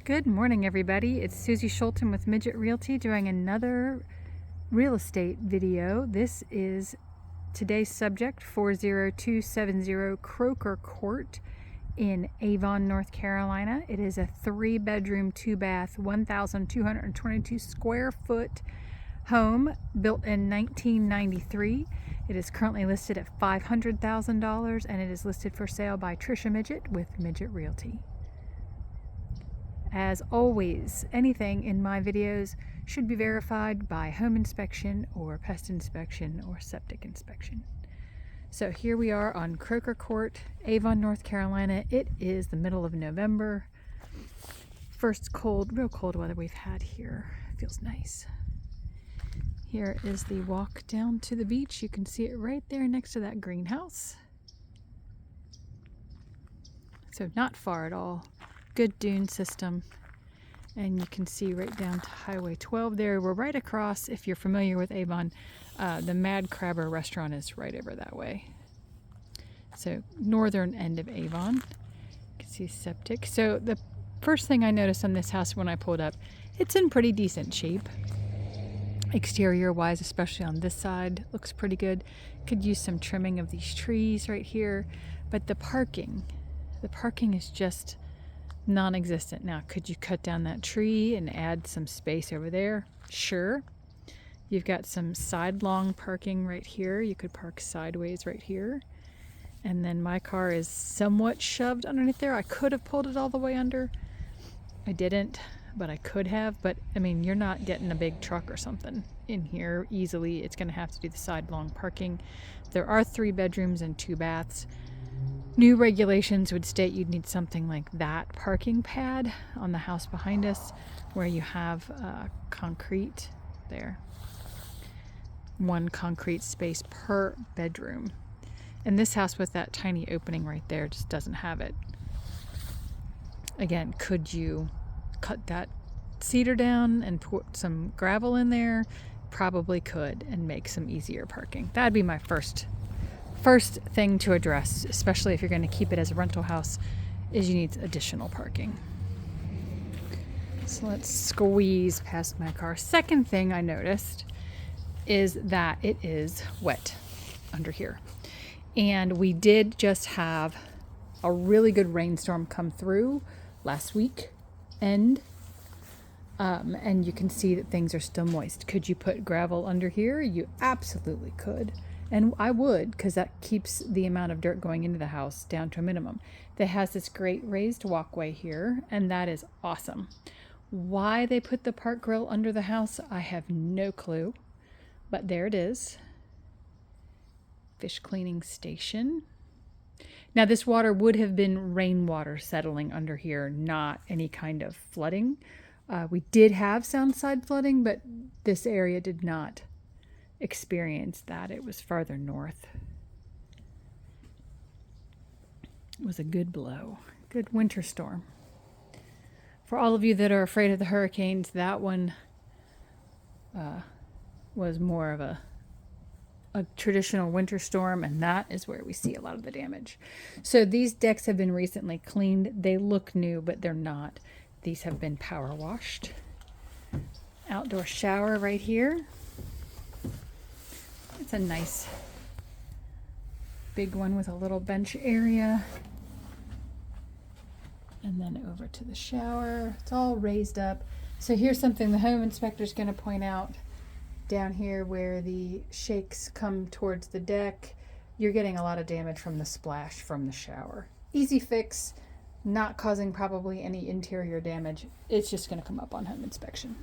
Good morning, everybody. It's Susie Schulten with Midget Realty doing another real estate video. This is today's subject, 40270 Croaker Court in Avon, North Carolina. It is a 3-bedroom, 2-bath, 1,222 square foot home built in 1993. It is currently listed at $500,000 and it is listed for sale by Trisha Midget with Midget Realty. As always, anything in my videos should be verified by home inspection or pest inspection or septic inspection. So here we are on Croaker Court, Avon, North Carolina. It is the middle of November. First real cold weather we've had here. It feels nice. Here is the walk down to the beach. You can see it right there next to that greenhouse. So not far at all. Good dune system, and you can see right down to Highway 12 there. We're right across, if you're familiar with Avon, the Mad Crabber restaurant is right over that way. So northern end of Avon. You can see septic. So the first thing I noticed on this house when I pulled up, it's in pretty decent shape. Exterior wise, especially on this side, looks pretty good. Could use some trimming of these trees right here, but the parking is just non-existent. Now, could you cut down that tree and add some space over there? Sure. You've got some sidelong parking right here. You could park sideways right here. And then my car is somewhat shoved underneath there. I could have pulled it all the way under. I didn't, but I could have. But I mean, you're not getting a big truck or something in here easily. It's going to have to do the sidelong parking. There are 3 bedrooms and 2 baths. New regulations would state you'd need something like that parking pad on the house behind us, where you have concrete there. 1 concrete space per bedroom. And this house with that tiny opening right there just doesn't have it. Again, could you cut that cedar down and put some gravel in there? Probably could, and make some easier parking. That'd be my first thing to address, especially if you're going to keep it as a rental house, is you need additional parking. So let's squeeze past my car. Second thing I noticed is that it is wet under here. And we did just have a really good rainstorm come through last week, and you can see that things are still moist. Could you put gravel under here? You absolutely could. And I would, because that keeps the amount of dirt going into the house down to a minimum. That has this great raised walkway here, and that is awesome. Why they put the park grill under the house, I have no clue. But there it is. Fish cleaning station. Now this water would have been rainwater settling under here, not any kind of flooding. We did have Soundside flooding, but this area did not experience that. It was farther north. It was a good blow, good winter storm. For all of you that are afraid of the hurricanes, that one was more of a traditional winter storm, and that is where we see a lot of the damage. So these decks have been recently cleaned. They look new, but they're not. These have been power washed. Outdoor shower right here. It's a nice big one with a little bench area. And then over to the shower. It's all raised up. So here's something the home inspector is going to point out. Down here where the shakes come towards the deck, you're getting a lot of damage from the splash from the shower. Easy fix, not causing probably any interior damage. It's just going to come up on home inspection.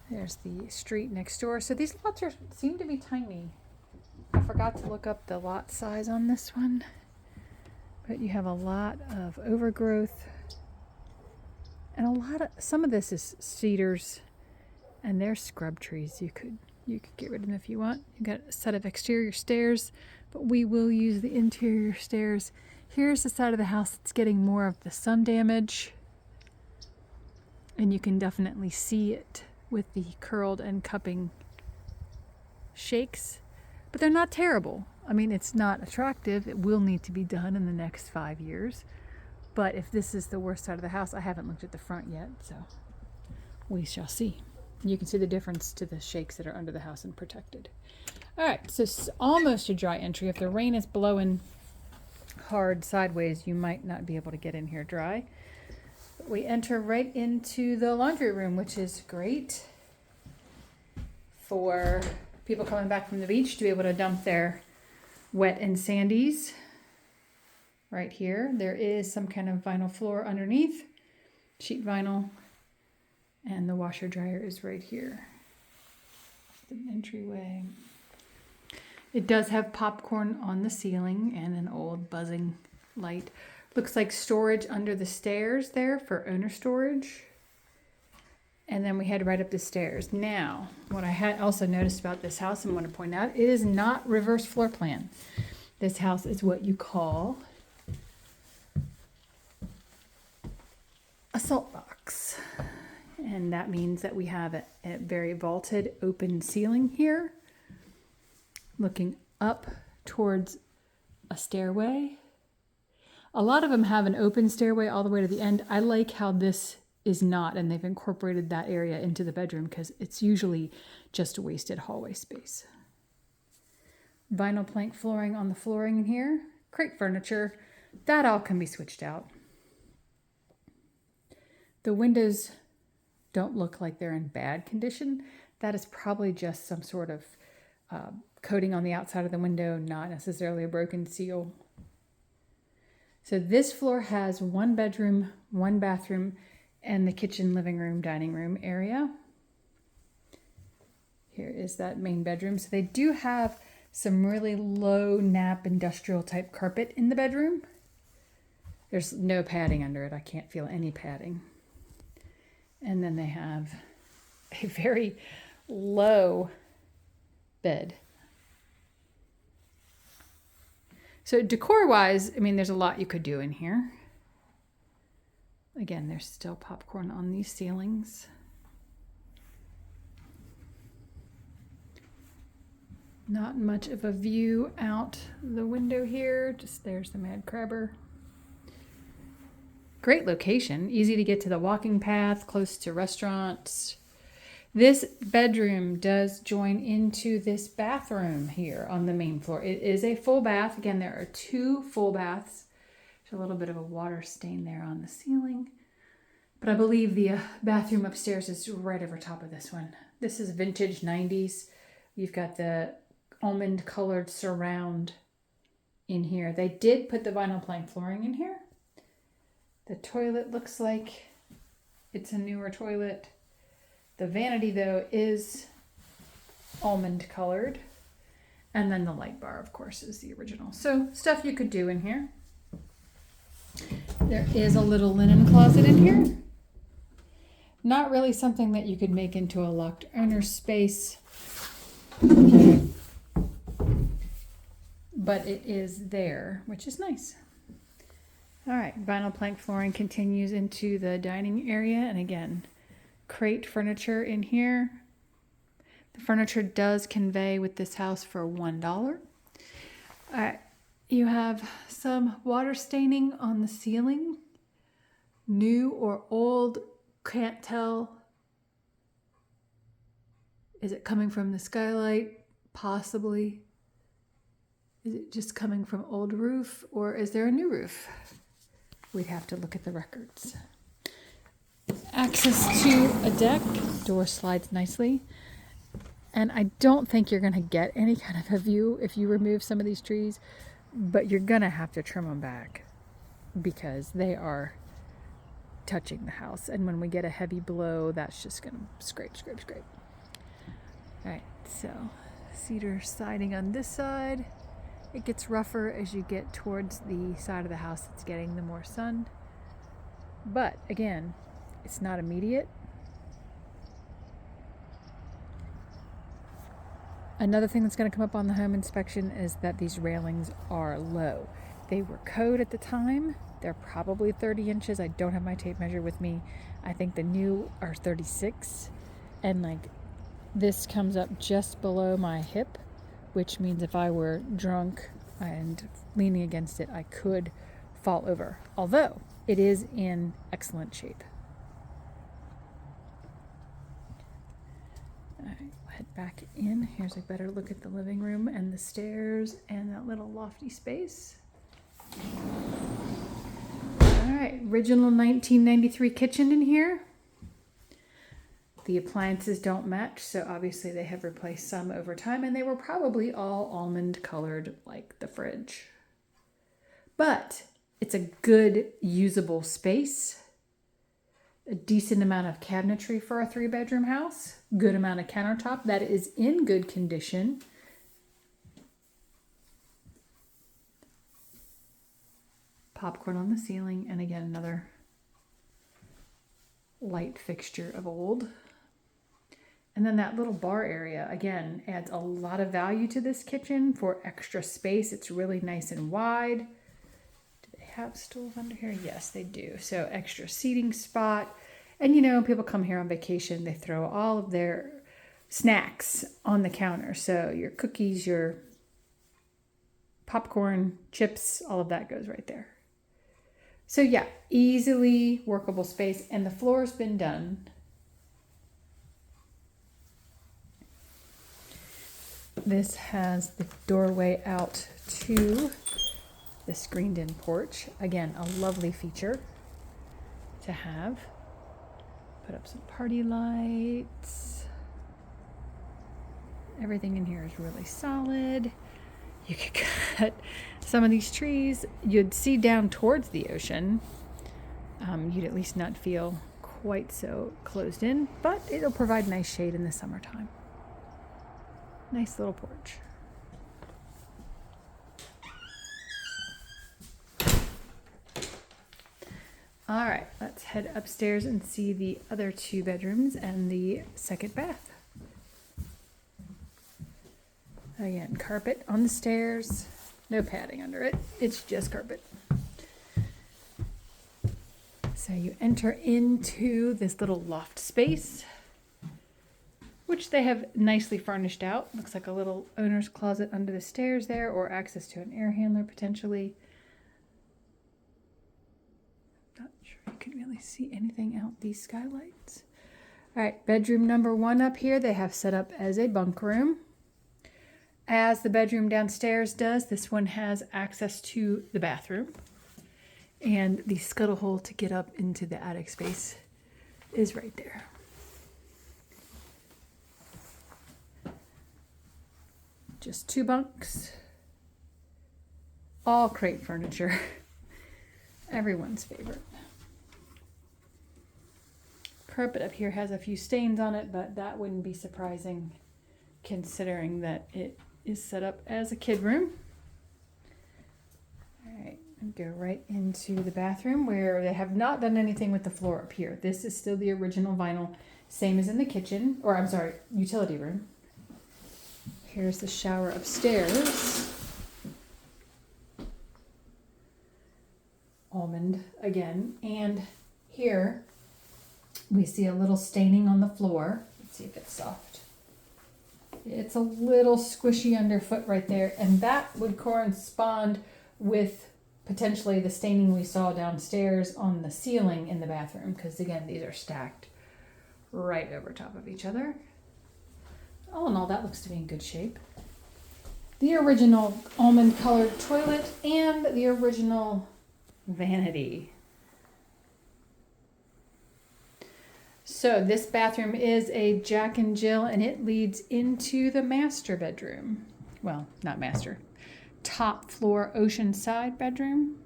There's the street next door. So these lots seem to be tiny. I forgot to look up the lot size on this one. But you have a lot of overgrowth. And some of this is cedars. And they're scrub trees. You could get rid of them if you want. You've got a set of exterior stairs, but we will use the interior stairs. Here's the side of the house that's getting more of the sun damage. And you can definitely see it with the curled and cupping shakes, but they're not terrible. I mean, it's not attractive. It will need to be done in the next 5 years, But if this is the worst side of the house, I haven't looked at the front yet, so we shall see. You can see the difference to the shakes that are under the house and protected. All right, so it's almost a dry entry. If the rain is blowing hard sideways, you might not be able to get in here dry. But we enter right into the laundry room, which is great for people coming back from the beach to be able to dump their wet and sandies. Right here, there is some kind of vinyl floor underneath, sheet vinyl, and the washer dryer is right here. The entryway. It does have popcorn on the ceiling and an old buzzing light. Looks like storage under the stairs there for owner storage. And then we head right up the stairs. Now, what I had also noticed about this house and want to point out, it is not reverse floor plan. This house is what you call a salt box. And that means that we have a very vaulted open ceiling here, looking up towards a stairway. A lot of them have an open stairway all the way to the end. I like how this is not, and they've incorporated that area into the bedroom because it's usually just a wasted hallway space. Vinyl plank flooring on the flooring in here. Crate furniture. That all can be switched out. The windows don't look like they're in bad condition. That is probably just some sort of coating on the outside of the window, not necessarily a broken seal. So this floor has one bedroom, one bathroom, and the kitchen, living room, dining room area. Here is that main bedroom. So they do have some really low nap industrial type carpet in the bedroom. There's no padding under it. I can't feel any padding. And then they have a very low bed. So decor-wise, I mean, there's a lot you could do in here. Again, there's still popcorn on these ceilings. Not much of a view out the window here. Just there's the Mad Crabber. Great location, easy to get to the walking path, close to restaurants. This bedroom does join into this bathroom here on the main floor. It is a full bath. Again, there are 2 full baths. There's a little bit of a water stain there on the ceiling. But I believe the bathroom upstairs is right over top of this one. This is vintage 90s. You've got the almond colored surround in here. They did put the vinyl plank flooring in here. The toilet looks like it's a newer toilet. The vanity, though, is almond colored. And then the light bar, of course, is the original. So stuff you could do in here. There is a little linen closet in here. Not really something that you could make into a locked owner space. But it is there, which is nice. All right, vinyl plank flooring continues into the dining area. And again, crate furniture in here. The furniture does convey with this house for $1. All right, you have some water staining on the ceiling. New or old, can't tell. Is it coming from the skylight? Possibly. Is it just coming from old roof, or is there a new roof? We'd have to look at the records. Access to a deck. Door slides nicely. And I don't think you're going to get any kind of a view if you remove some of these trees, but you're going to have to trim them back because they are touching the house. And when we get a heavy blow, that's just going to scrape, scrape, scrape. All right, so cedar siding on this side. It gets rougher as you get towards the side of the house that's getting the more sun. But again, it's not immediate. Another thing that's going to come up on the home inspection is that these railings are low. They were code at the time. They're probably 30 inches. I don't have my tape measure with me. I think the new are 36. And like this comes up just below my hip, which means if I were drunk and leaning against it, I could fall over. Although it is in excellent shape. All right, we'll head back in. Here's a better look at the living room and the stairs and that little lofty space. All right, original 1993 kitchen in here. The appliances don't match, so obviously they have replaced some over time, and they were probably all almond colored like the fridge. But it's a good usable space. A decent amount of cabinetry for a 3-bedroom house. Good amount of countertop that is in good condition. Popcorn on the ceiling, and again another light fixture of old. And then that little bar area, again, adds a lot of value to this kitchen for extra space. It's really nice and wide. Do they have stools under here? Yes, they do. So extra seating spot. And you know, people come here on vacation, they throw all of their snacks on the counter. So your cookies, your popcorn, chips, all of that goes right there. So yeah, easily workable space, and the floor's been done. This has the doorway out to the screened-in porch. Again, a lovely feature to have. Put up some party lights. Everything in here is really solid. You could cut some of these trees. You'd see down towards the ocean. You'd at least not feel quite so closed in, but it'll provide nice shade in the summertime. Nice little porch. All right, let's head upstairs and see the other 2 bedrooms and the second bath. Again, carpet on the stairs, no padding under it. It's just carpet. So you enter into this little loft space, which they have nicely furnished out. Looks like a little owner's closet under the stairs there, or access to an air handler potentially. Not sure you can really see anything out these skylights. All right, bedroom number 1 up here, they have set up as a bunk room. As the bedroom downstairs does, this one has access to the bathroom. And the scuttle hole to get up into the attic space is right there. Just 2 bunks. All crate furniture. Everyone's favorite. Carpet up here has a few stains on it, but that wouldn't be surprising considering that it is set up as a kid room. All right, and go right into the bathroom where they have not done anything with the floor up here. This is still the original vinyl, same as in the kitchen, or I'm sorry, utility room. Here's the shower upstairs. Almond again, and here we see a little staining on the floor. Let's see if it's soft. It's a little squishy underfoot right there, and that would correspond with potentially the staining we saw downstairs on the ceiling in the bathroom, because again, these are stacked right over top of each other. All in all, that looks to be in good shape. The original almond colored toilet and the original vanity. So this bathroom is a Jack and Jill, and it leads into the master bedroom. Well, not master. Top floor oceanside bedroom.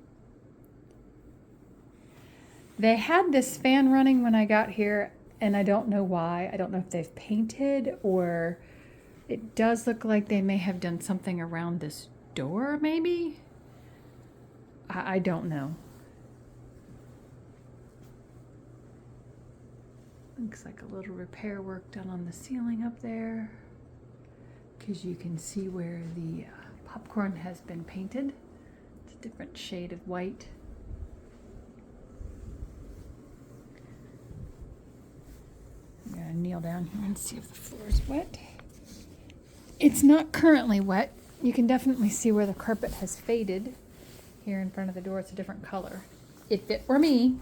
They had this fan running when I got here, and I don't know why. I don't know if they've painted, or it does look like they may have done something around this door, maybe? I don't know. Looks like a little repair work done on the ceiling up there, because you can see where the popcorn has been painted. It's a different shade of white. I'm gonna kneel down here and see if the floor is wet. It's not currently wet. You can definitely see where the carpet has faded. Here in front of the door, it's a different color. if it were me,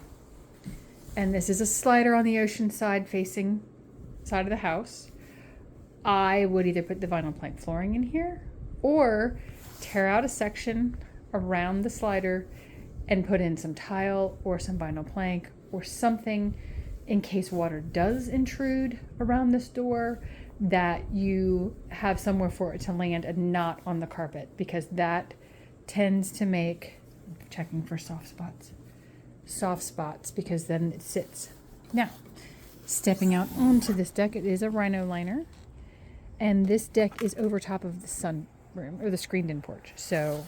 and this is a slider on the ocean side facing side of the house, I would either put the vinyl plank flooring in here or tear out a section around the slider and put in some tile or some vinyl plank or something in case water does intrude around this door, that you have somewhere for it to land and not on the carpet, because that tends to make, checking for soft spots, because then it sits. Now, stepping out onto this deck, it is a rhino liner, and this deck is over top of the sunroom or the screened-in porch. So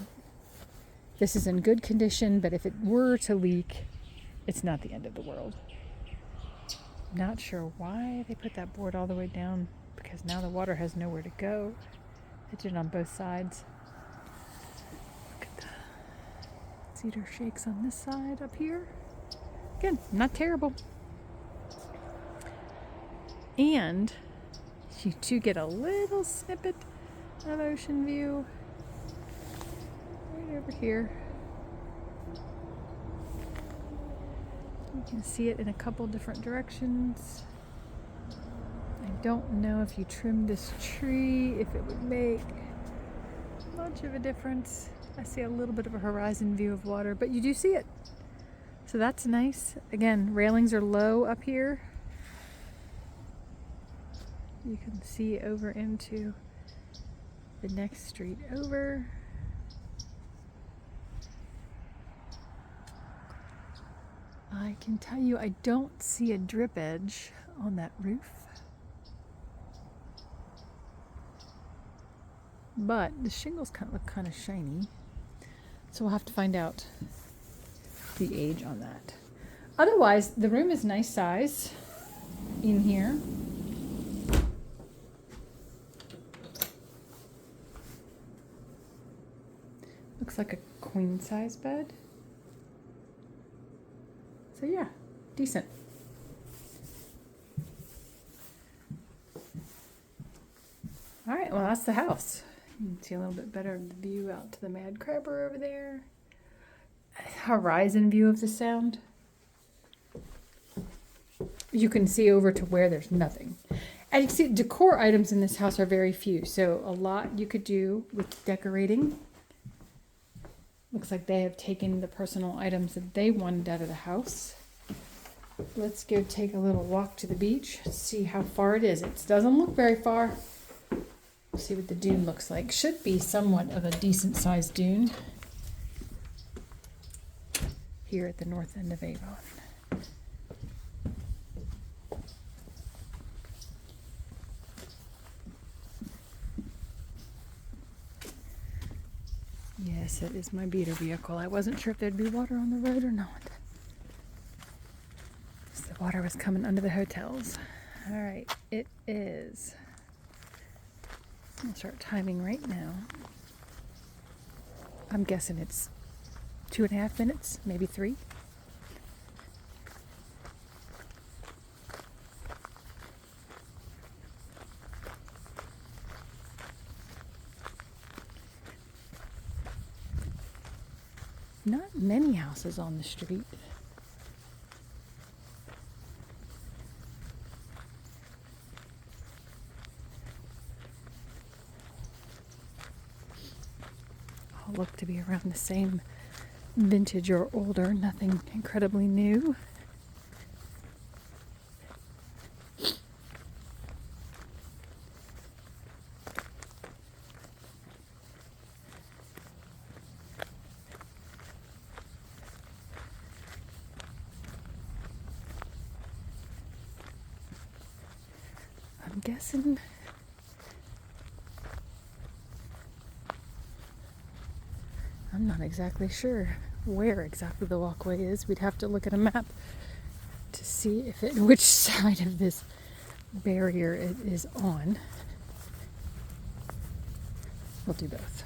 this is in good condition, but if it were to leak, it's not the end of the world. Not sure why they put that board all the way down, because now the water has nowhere to go. They did it on both sides. Look at the cedar shakes on this side up here. Again, not terrible. And you do get a little snippet of ocean view right over here. You can see it in a couple different directions. I don't know if you trim this tree, if it would make much of a difference. I see a little bit of a horizon view of water, but you do see it. So that's nice. Again, railings are low up here. You can see over into the next street over. I can tell you I don't see a drip edge on that roof, but the shingles look kind of shiny, so we'll have to find out the age on that. Otherwise, the room is nice size in here. Looks like a queen size bed. So yeah, decent. All right, well, that's the house. You can see a little bit better of the view out to the mad crabber over there. Horizon view of the sound. You can see over to where there's nothing. And you can see decor items in this house are very few, so a lot you could do with decorating. Looks like they have taken the personal items that they wanted out of the house. Let's go take a little walk to the beach, see how far it is. It doesn't look very far. See what the dune looks like. Should be somewhat of a decent sized dune here at the north end of Avon. Yes, it is my beater vehicle. I wasn't sure if there'd be water on the road or not. The water was coming under the hotels. All right, it is. I'll start timing right now. I'm guessing it's 2.5 minutes, maybe 3. Not many houses on the street. All look to be around the same vintage or older, nothing incredibly new. I'm guessing I'm not exactly sure where exactly the walkway is. We'd have to look at a map to see if which side of this barrier it is on. We'll do both.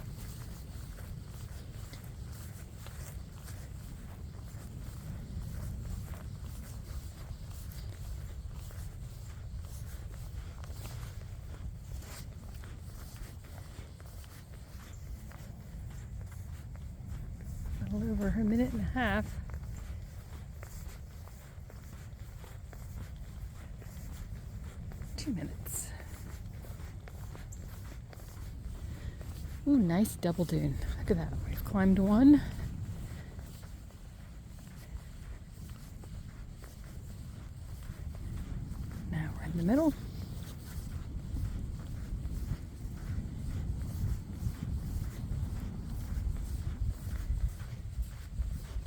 Over a minute and a half. 2 minutes. Ooh, nice double dune. Look at that. We've climbed one. Now we're in the middle.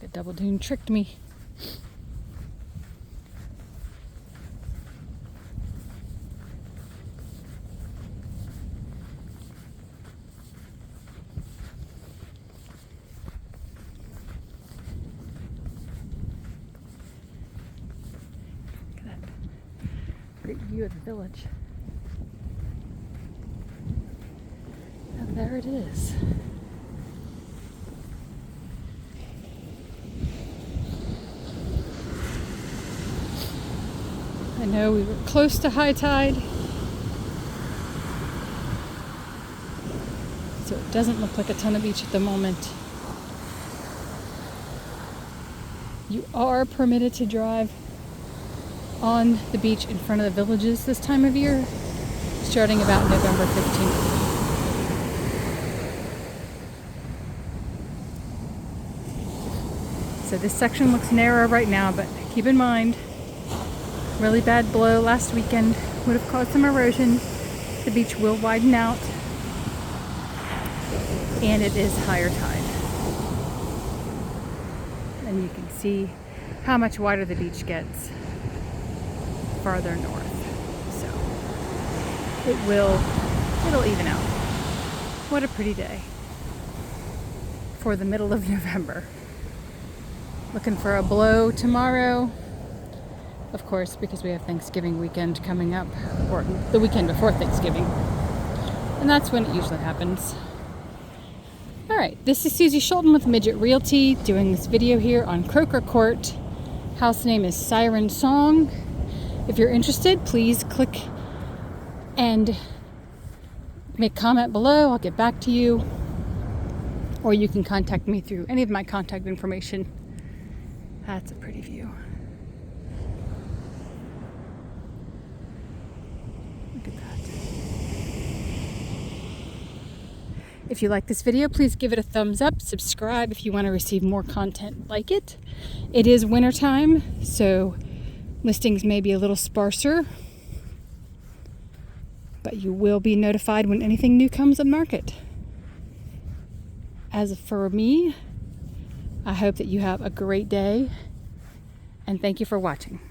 The double dune tricked me. Great view of the village. And there it is. I know we were close to high tide, so it doesn't look like a ton of beach at the moment. You are permitted to drive on the beach in front of the villages this time of year, starting about November 15th. So this section looks narrow right now, but keep in mind, really bad blow last weekend would have caused some erosion. The beach will widen out, and it is higher tide. And you can see how much wider the beach gets farther north. So it'll even out. What a pretty day for the middle of November. Looking for a blow tomorrow, of course, because we have Thanksgiving weekend coming up, or the weekend before Thanksgiving, and that's when it usually happens. All right, this is Susie Schulten with Midget Realty doing this video here on Croaker Court. House name is Siren Song. If you're interested, please click and make a comment below. I'll get back to you, or you can contact me through any of my contact information. That's a pretty view. Look at that. If you like this video, please give it a thumbs up. Subscribe if you want to receive more content like it. It is wintertime, so listings may be a little sparser, but you will be notified when anything new comes on market. As for me, I hope that you have a great day, and thank you for watching.